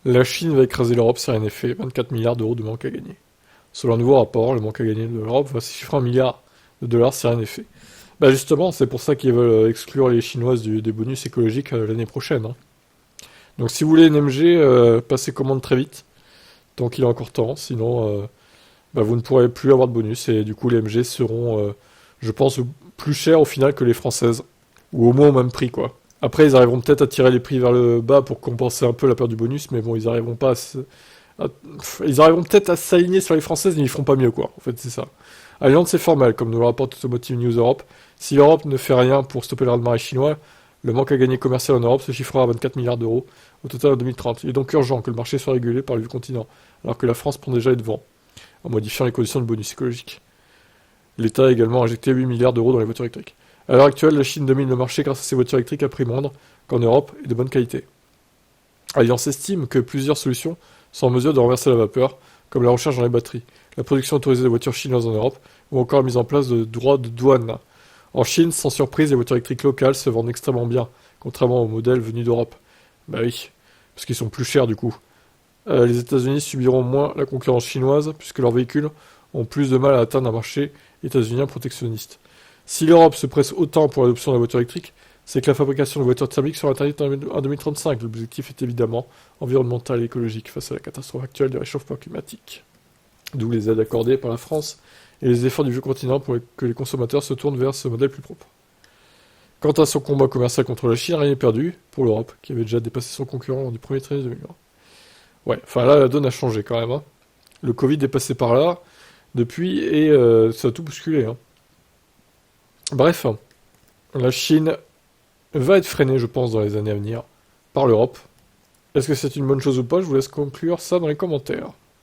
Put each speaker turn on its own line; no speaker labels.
La Chine va écraser l'Europe si rien n'est fait, 24 milliards d'euros de manque à gagner. Selon un nouveau rapport, le manque à gagner de l'Europe va se chiffrer en milliards de dollars si rien n'est fait. Bah justement, c'est pour ça qu'ils veulent exclure les Chinoises des bonus écologiques l'année prochaine, hein. Donc si vous voulez une MG, passez commande très vite, tant qu'il est encore temps, sinon bah, vous ne pourrez plus avoir de bonus, et du coup les MG seront, je pense, plus chères au final que les françaises, ou au moins au même prix, quoi. Après, ils arriveront peut-être à tirer les prix vers le bas pour compenser un peu la perte du bonus, mais bon, ils arriveront pas ils arriveront peut-être à s'aligner sur les françaises, mais ils feront pas mieux, quoi. En fait, c'est ça. Alliance, c'est formel, comme nous le rapporte Automotive News Europe. Si l'Europe ne fait rien pour stopper le raz-de-marée chinois, le manque à gagner commercial en Europe se chiffrera à 24 milliards d'euros au total en 2030. Il est donc urgent que le marché soit régulé par le vieux continent, alors que la France prend déjà les devants, en modifiant les conditions de bonus écologique. L'État a également injecté 8 milliards d'euros dans les voitures électriques. À l'heure actuelle, la Chine domine le marché grâce à ses voitures électriques à prix moindre qu'en Europe et de bonne qualité. Alliance estime que plusieurs solutions sont en mesure de renverser la vapeur, comme la recherche dans les batteries, la production autorisée de voitures chinoises en Europe, ou encore la mise en place de droits de douane. En Chine, sans surprise, les voitures électriques locales se vendent extrêmement bien, contrairement aux modèles venus d'Europe. Bah oui, parce qu'ils sont plus chers du coup. Les États-Unis subiront moins la concurrence chinoise, puisque leurs véhicules ont plus de mal à atteindre un marché états-unien protectionniste. Si l'Europe se presse autant pour l'adoption de la voiture électrique, c'est que la fabrication de voitures thermiques sera interdite en 2035. L'objectif est évidemment environnemental et écologique face à la catastrophe actuelle du réchauffement climatique. D'où les aides accordées par la France et les efforts du vieux continent pour que les consommateurs se tournent vers ce modèle plus propre. Quant à son combat commercial contre la Chine, rien n'est perdu pour l'Europe, qui avait déjà dépassé son concurrent lors du premier trimestre 2020. Ouais, enfin là, la donne a changé quand même, hein. Le Covid est passé par là depuis et ça a tout bousculé, hein. Bref, la Chine va être freinée, je pense, dans les années à venir par l'Europe. Est-ce que c'est une bonne chose ou pas? Je vous laisse conclure ça dans les commentaires.